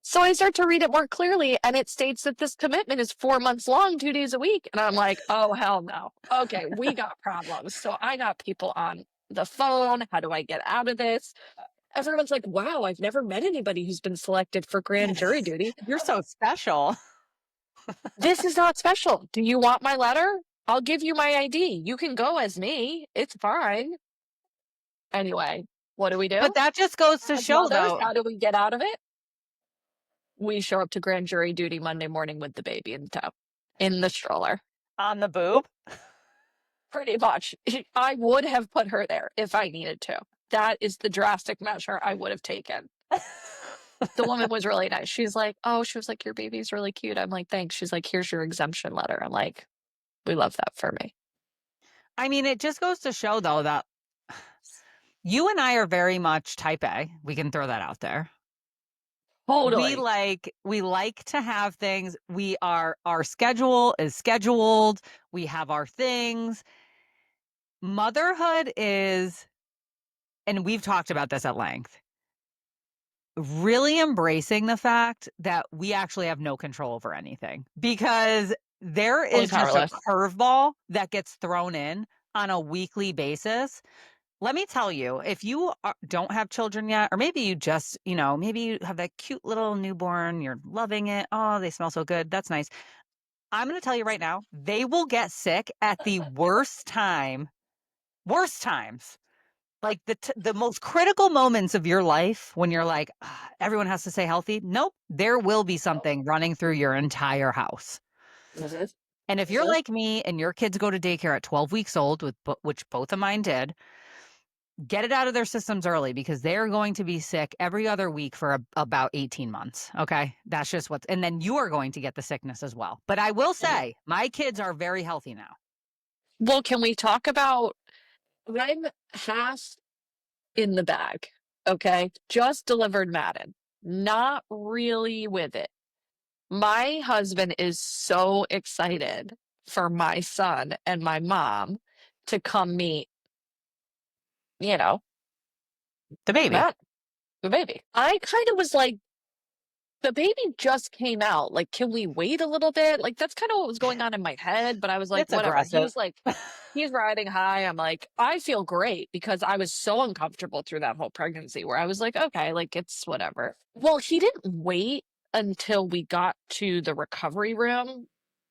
So I start to read it more clearly, and it states that this commitment is 4 months long, 2 days a week. And I'm like, oh, hell no. Okay, we got problems. So I got people on the phone. How do I get out of this? Everyone's like, wow, I've never met anybody who's been selected for grand jury duty. You're so special. This is not special. Do you want my letter? I'll give you my ID. You can go as me. It's fine. Anyway, what do we But do? that just goes to As show, mothers, though, how do we get out of it? We show up to grand jury duty Monday morning with the baby in tow, in the stroller. on the boob. Pretty much. I would have put her there if I needed to. That is the drastic measure I would have taken. The woman was really nice. She's like, oh, she was like, your baby's really cute. I'm like, thanks. She's like, here's your exemption letter. I'm like, we love that for me. I mean, it just goes to show, though, that you and I are very much type A. We can throw that out there. Totally. We like to have things. Our schedule is scheduled. We have our things. Motherhood is, and we've talked about this at length, really embracing the fact that we actually have no control over anything, because there Totally is just a powerless. curveball that gets thrown in on a weekly basis. Let me tell you, if you don't have children yet, or maybe you just, maybe you have that cute little newborn, you're loving it. Oh, they smell so good. That's nice. I'm going to tell you right now, they will get sick at the worst times. Like the most critical moments of your life when you're like, everyone has to stay healthy. Nope. There will be something running through your entire house. Mhm. And if you're like me and your kids go to daycare at 12 weeks old, which both of mine did, get it out of their systems early, because they're going to be sick every other week for about 18 months. Okay. That's just and then you are going to get the sickness as well. But I will say, my kids are very healthy now. Well, can we talk about I'm half in the bag, okay? Just delivered Madden. Not really with it. My husband is so excited for my son and my mom to come meet, you know, The baby. Matt, the baby. I kind of was like, the baby just came out. Like, can we wait a little bit? Like, that's kind of what was going on in my head. But I was like, It's whatever. aggressive. He's riding high. I'm like, I feel great because I was so uncomfortable through that whole pregnancy where I was like, okay, like it's whatever. Well, he didn't wait until we got to the recovery room.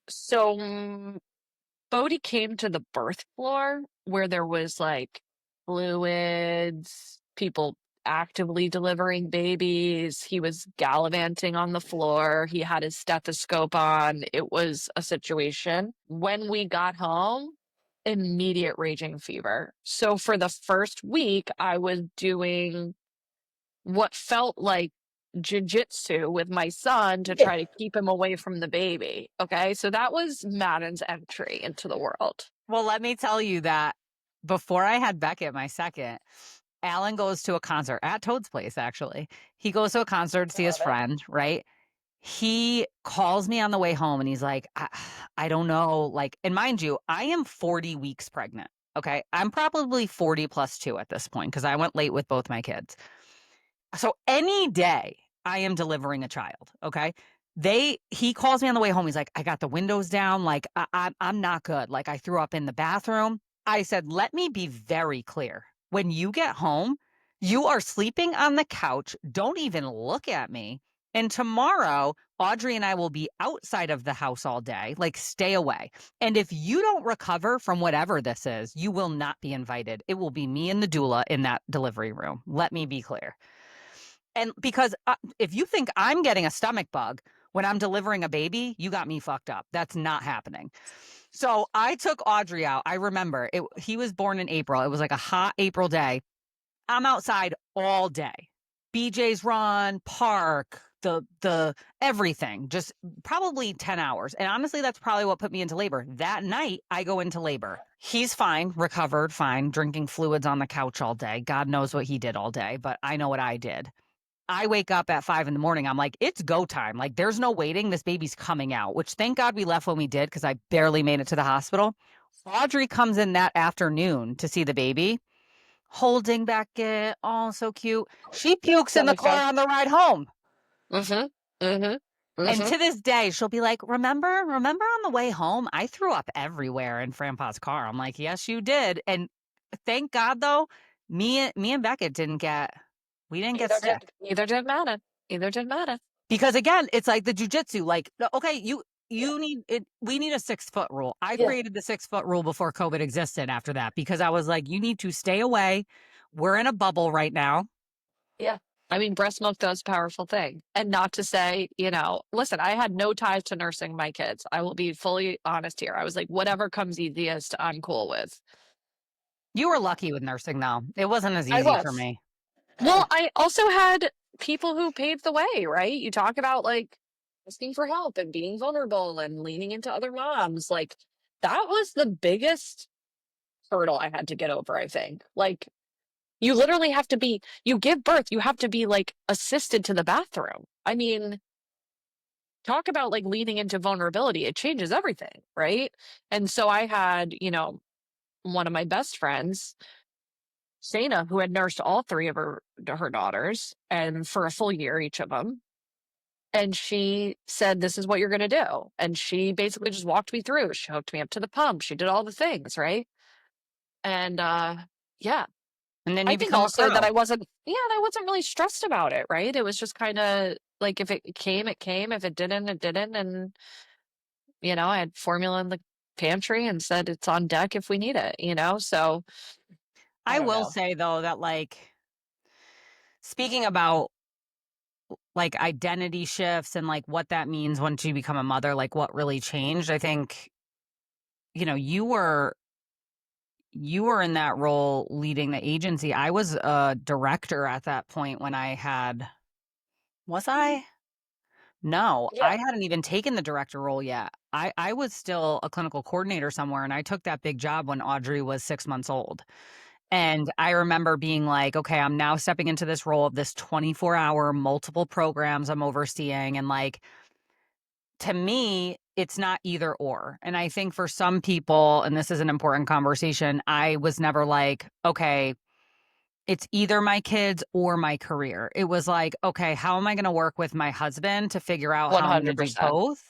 So Bodhi came to the birth floor where there was like fluids, people actively delivering babies. He was gallivanting on the floor. He had his stethoscope on. It was a situation. When we got home, immediate raging fever. So for the first week, I was doing what felt like jujitsu with my son to try to keep him away from the baby. Okay. So that was Madden's entry into the world. Well, let me tell you that before I had Beckett, my second, Alan goes to a concert at Toad's place, actually. He goes to a concert to I see his love it. friend, right? He calls me on the way home and he's like, I don't know. Like, and mind you, I am 40 weeks pregnant. Okay. I'm probably 40 plus two at this point because I went late with both my kids. So any day I am delivering a child. Okay. He calls me on the way home. He's like, I got the windows down. Like, I'm not good. Like, I threw up in the bathroom. I said, let me be very clear. When you get home, You are sleeping on the couch. Don't even look at me. And tomorrow, Audrey and I will be outside of the house all day. Like, stay away. And if you don't recover from whatever this is, you will not be invited. It will be me and the doula in that delivery room. Let me be clear. And because if you think I'm getting a stomach bug when I'm delivering a baby, you got me fucked up. That's not happening. So I took Audrey out. I remember he was born in April. It was like a hot April day. I'm outside all day. BJ's Run, park, the everything, just probably 10 hours. And honestly, that's probably what put me into labor. That night, I go into labor. He's fine, recovered, fine, drinking fluids on the couch all day. God knows what he did all day, but I know what I did. I wake up at 5 in the morning. I'm like, it's go time. Like, there's no waiting. This baby's coming out, which thank God we left when we did because I barely made it to the hospital. Audrey comes in that afternoon to see the baby, holding Beckett. Oh, so cute. She pukes in So the much fun. car on the ride home. Mm-hmm. Mm-hmm. And Mm-hmm. to this day, she'll be like, remember on the way home, I threw up everywhere in Grandpa's car. I'm like, yes, you did. And thank God, though, me and Beckett we didn't get sick. Neither did Matta. Neither did Matta. Because again, it's like the jujitsu. Like, okay, you need it. We need a 6 foot rule. I Yeah. created the 6 foot rule before COVID existed. After that, because I was like, you need to stay away. We're in a bubble right now. Yeah. I mean, breast milk does powerful thing. And not to say, listen, I had no ties to nursing my kids. I will be fully honest here. I was like, whatever comes easiest, I'm cool with. You were lucky with nursing, though. It wasn't as I easy for was. me. Well, I also had people who paved the way, right? You talk about like asking for help and being vulnerable and leaning into other moms. Like that was the biggest hurdle I had to get over, I think. Like you literally have to be, you give birth, you have to be like assisted to the bathroom. I mean, talk about like leaning into vulnerability. It changes everything, right? And so I had, one of my best friends, Sana, who had nursed all three of her daughters and for a full year, each of them. And she said, "This is what you're going to do." And she basically just walked me through. She hooked me up to the pump. She did all the things, right? And yeah, And then I you think become a also that pro. I wasn't really stressed about it, right? It was just kind of like if it came, it came. If it didn't, it didn't. And, I had formula in the pantry and said it's on deck if we need it. So I I don't will know. say though that like speaking about like identity shifts and like what that means once you become a mother, like what really changed. I think you were in that role leading the agency. I was a director at that point when was I? No, Yeah. I hadn't even taken the director role yet. I was still a clinical coordinator somewhere, and I took that big job when Audrey was 6 months old. And I remember being like, okay, I'm now stepping into this role of this 24-hour, multiple programs I'm overseeing. And like, to me, it's not either or. And I think for some people, and this is an important conversation, I was never like, okay, it's either my kids or my career. It was like, okay, how am I going to work with my husband to figure out how I'm going to do 100%. both?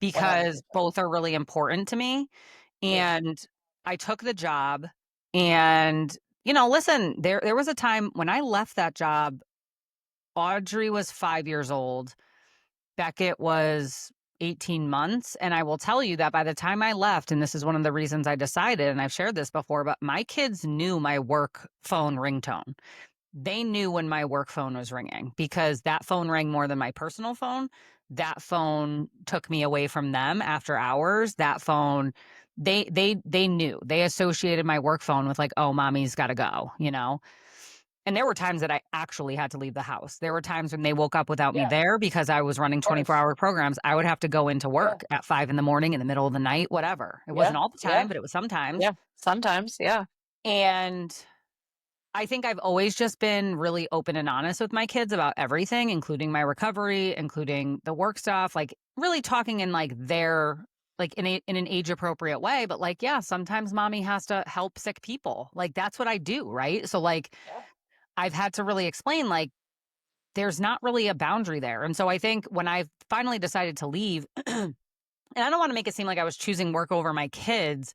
Because 100%. both are really important to me. Yeah. And I took the job and listen, there was a time when I left that job, Audrey was 5 years old. Beckett was 18 months. And I will tell you that by the time I left, and this is one of the reasons I decided, and I've shared this before, but my kids knew my work phone ringtone. They knew when my work phone was ringing because that phone rang more than my personal phone. That phone took me away from them after hours. That phone, they knew. They associated my work phone with like, oh, mommy's got to go. And there were times that I actually had to leave the house. There were times when they woke up without me Yeah. there because I was running Of course. 24-hour programs. I would have to go into Yeah. work at 5 in the morning, in the middle of the night, whatever. It Yeah. wasn't all the Yeah. time, but it was sometimes. Yeah. Sometimes. Yeah. And I think I've always just been really open and honest with my kids about everything, including my recovery, including the work stuff, like really talking in like in an age appropriate way. But like, yeah, sometimes mommy has to help sick people. Like that's what I do. Right. So like Yeah. I've had to really explain like there's not really a boundary there. And so I think when I finally decided to leave, and I don't want to make it seem like I was choosing work over my kids,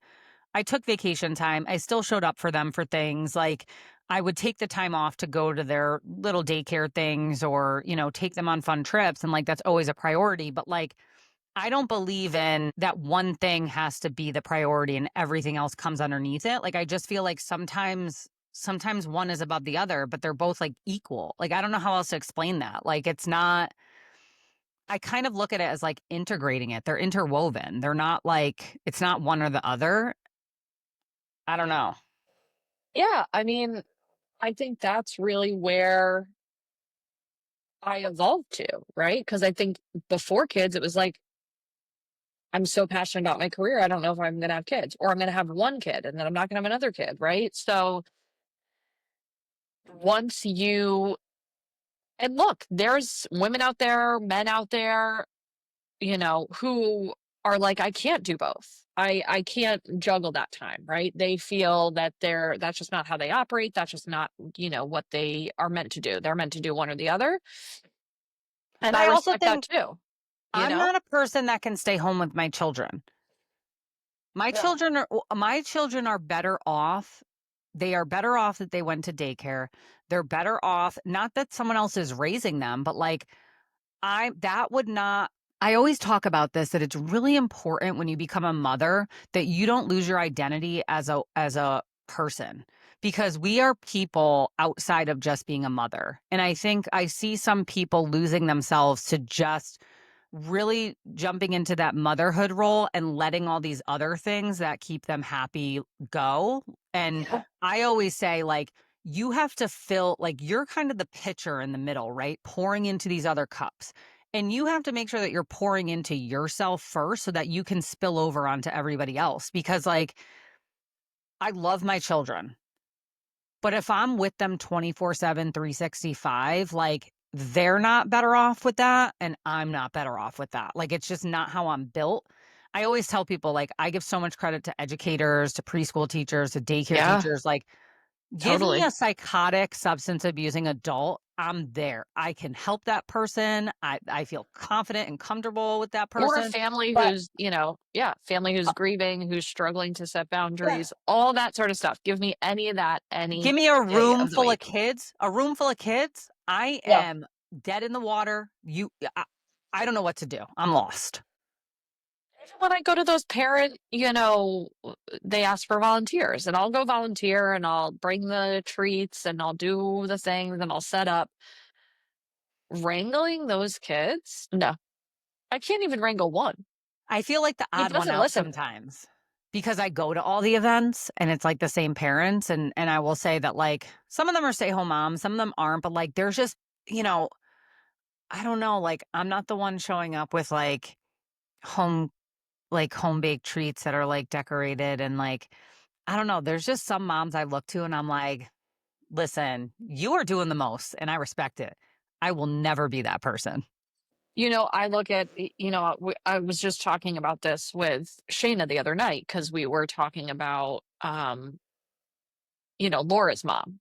I took vacation time. I still showed up for them for things. Like I would take the time off to go to their little daycare things or, take them on fun trips. And like, that's always a priority. But like, I don't believe in that one thing has to be the priority and everything else comes underneath it. Like, I just feel like sometimes one is above the other, but they're both like equal. Like, I don't know how else to explain that. Like, it's not, I kind of look at it as like integrating it. They're interwoven. They're not like, it's not one or the other. I don't know. Yeah, I mean, I think that's really where I evolved to, right? Because I think before kids, it was like, I'm so passionate about my career. I don't know if I'm going to have kids, or I'm going to have one kid and then I'm not going to have another kid, right? So once you, and look, there's women out there, men out there, who are like, I can't do both. I can't juggle that time, right? They feel that that's just not how they operate. That's just not, what they are meant to do. They're meant to do one or the other. And But I I also respect that think too, you I'm know? not a person that can stay home with my children. Yeah. My children are better off. They are better off that they went to daycare. They're better off, not that someone else is raising them, but like that would not. I always talk about this that it's really important when you become a mother that you don't lose your identity as a person because we are people outside of just being a mother. And I think I see some people losing themselves to just really jumping into that motherhood role and letting all these other things that keep them happy go. And Yeah. I always say, like, you have to fill, like, you're kind of the pitcher in the middle, right? Pouring into these other cups. And you have to make sure that you're pouring into yourself first so that you can spill over onto everybody else. Because, like, I love my children. But if I'm with them 24/7, 365, like they're not better off with that and I'm not better off with that. Like it's just not how I'm built. I always tell people like I give so much credit to educators, to preschool teachers, to daycare Yeah, teachers. Like give me totally. a psychotic substance abusing adult, I'm there. I can help that person. I feel confident and comfortable with that Or a person. family But who's, yeah, family who's uh, grieving, who's struggling to set yeah. boundaries, all that sort of stuff. Give me any of that Give any me a day room of the full of week. kids, a room full of kids. I Yeah. am dead in the water. I don't know what to do. I'm lost. Even when I go to those parent, they ask for volunteers, and I'll go volunteer and I'll bring the treats and I'll do the things and I'll set up. Wrangling those kids? No, I can't even wrangle one. I feel like the He odd one doesn't out listen. sometimes because I go to all the events and it's like the same parents and I will say that like some of them are stay-home moms, some of them aren't, but like there's just, you know, I don't know, like I'm not the one showing up with home home baked treats that are like decorated and like I don't know, there's just some moms I look to and I'm like, listen, you are doing the most and I respect it. I will never be that person. I look at, I was just talking about this with Shayna the other night because we were talking about, Laura's mom.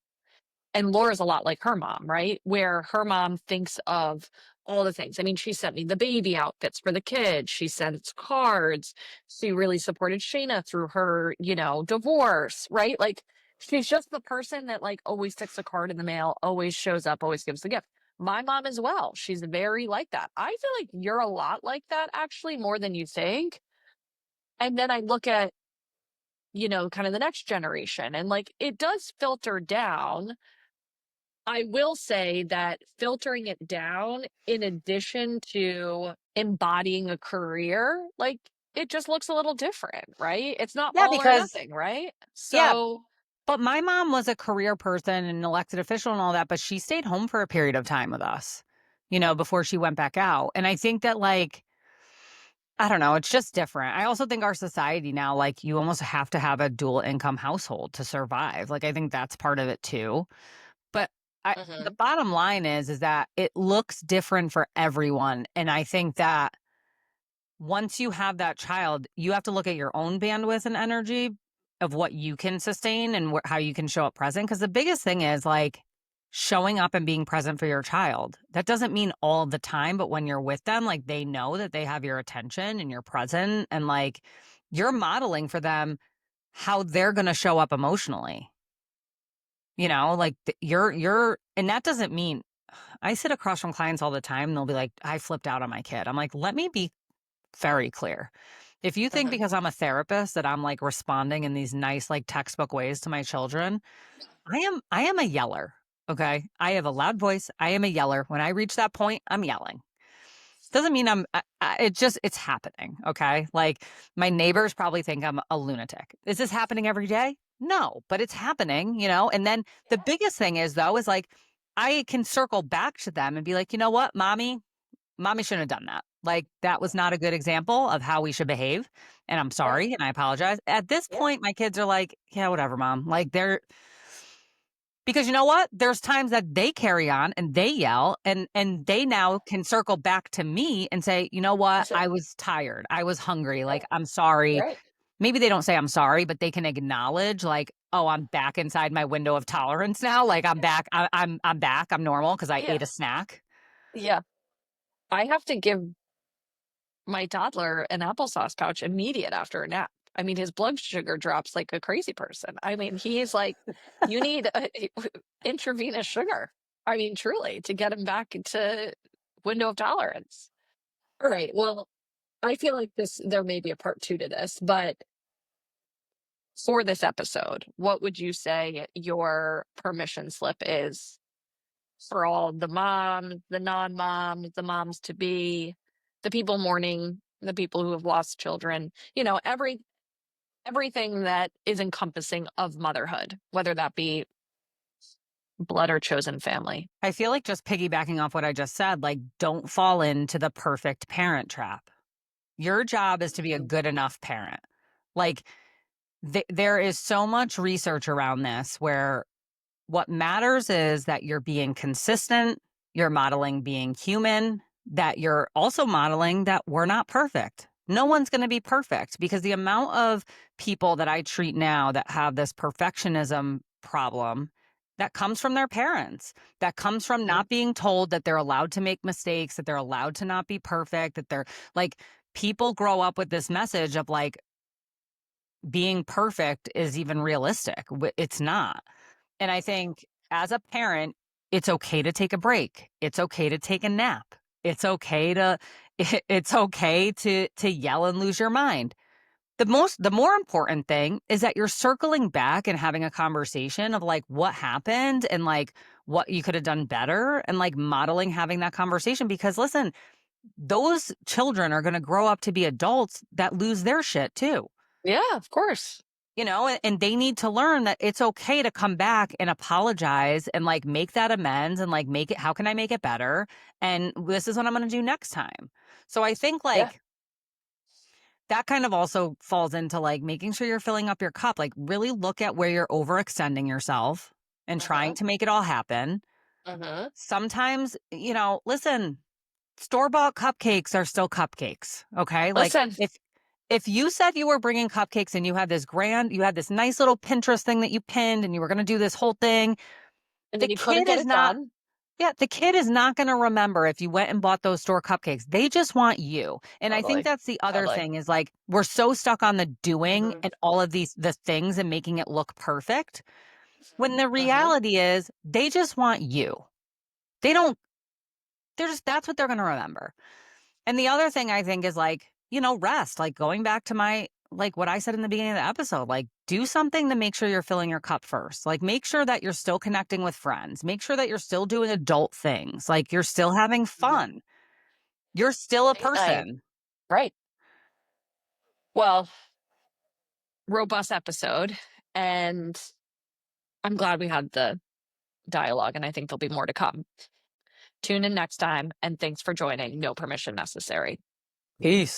And Laura's a lot like her mom, right? Where her mom thinks of all the things. I mean, she sent me the baby outfits for the kids. She sends cards. She really supported Shayna through her, divorce, right? Like she's just the person that like always sticks a card in the mail, always shows up, always gives the gift. My mom as well. She's very like that. I feel like you're a lot like that actually more than you think. And then I look at, kind of the next generation and like it does filter down. I will say that filtering it down in addition to embodying a career, like, it just looks a little different, right? It's not Yeah, all or because nothing, right? yeah, So but my mom was a career person and an elected official and all that, but she stayed home for a period of time with us, before she went back out. And I think that like I don't know, it's just different. I also think our society now, like you almost have to have a dual income household to survive. Like I think that's part of it too. But the Mhm. bottom line is that it looks different for everyone. And I think that once you have that child, you have to look at your own bandwidth and energy of what you can sustain and how you can show up present. Because the biggest thing is like showing up and being present for your child. That doesn't mean all the time, but when you're with them, like they know that they have your attention and you're present and like you're modeling for them how they're going to show up emotionally. Like you're and that doesn't mean I sit across from clients all the time and they'll be like, I flipped out on my kid. I'm like, let me be very clear. If you think Mhm. because I'm a therapist that I'm like responding in these nice, like textbook ways to my children, I am a yeller. Okay. I have a loud voice. I am a yeller. When I reach that point, I'm yelling. Doesn't mean it's happening. Okay. Like my neighbors probably think I'm a lunatic. Is this happening every day? No, but it's happening. And then the biggest thing is, though, is like I can circle back to them and be like, you know what, mommy shouldn't have done that. Like that was not a good example of how we should behave. And I'm Right. sorry and I apologize. At this Yeah. point, my kids are like, yeah, whatever, mom. Like because you know what? There's times that they carry on and they yell and they now can circle back to me and say, "You know what? Sure. I was tired. I was hungry. Yeah. Like, I'm sorry." Right. Maybe they don't say I'm sorry, but they can acknowledge like, "Oh, I'm back inside my window of tolerance now. Like I'm back. I'm back. I'm normal because I Yeah. ate a snack." Yeah. I have to give my toddler an applesauce pouch immediate after a nap. I mean, his blood sugar drops like a crazy person. I mean, he's like, you need intravenous sugar. I mean, truly, to get him back into window of tolerance. All right. Well, I feel like there may be a part two to this, but for this episode, what would you say your permission slip is for all the moms, the non-moms, the moms to be, the people mourning, the people who have lost children, everything that is encompassing of motherhood, whether that be blood or chosen family. I feel like just piggybacking off what I just said, like don't fall into the perfect parent trap. Your job is to be a Mhm. good enough parent. Like there is so much research around this where what matters is that you're being consistent, you're modeling being human, that you're also modeling that we're not perfect. No one's going to be perfect because the amount of people that I treat now that have this perfectionism problem that comes from their parents, that comes from Mhm. not being told that they're allowed to make mistakes, that they're allowed to not be perfect, that they're like, people grow up with this message of like being perfect is even realistic. It's not. And I think as a parent, it's okay to take a break. It's okay to take a nap. It's okay to it's okay to yell and lose your mind. The more important thing is that you're circling back and having a conversation of like what happened and like what you could have done better and like modeling having that conversation because listen, those children are going to grow up to be adults that lose their shit too. Yeah, of course. And they need to learn that it's okay to come back and apologize and like make that amends and like make it, how can I make it better? And this is what I'm going to do next time. So I think Yeah. like that kind of also falls into like making sure you're filling up your cup. Like really look at where you're overextending yourself and trying Uh-huh. to make it all happen. Uh-huh. Sometimes, listen, store-bought cupcakes are still cupcakes, okay? Like Listen, if you said you were bringing cupcakes and you had this nice little Pinterest thing that you pinned and you were going to do this whole thing, and the then you couldn't kid get is it not done. yeah, the kid is not going to remember if you went and bought those store cupcakes. They just want you. And I think Totally. that's the other Totally. thing is like we're so stuck on the doing Mhm. and all of the things and making it look perfect when the Uh-huh. reality is they just want you. They don't they're just that's what they're going to remember. And the other thing I think is like, rest, like going back to my, like what I said in the beginning of the episode, like do something to make sure you're filling your cup first. Like make sure that you're still connecting with friends. Make sure that you're still doing adult things. Like you're still having Mhm. fun. You're still a I person. right. Well, robust episode, and I'm glad we had the dialogue, and I think there'll be more to come. Tune in next time, and thanks for joining No Permission Necessary. Peace.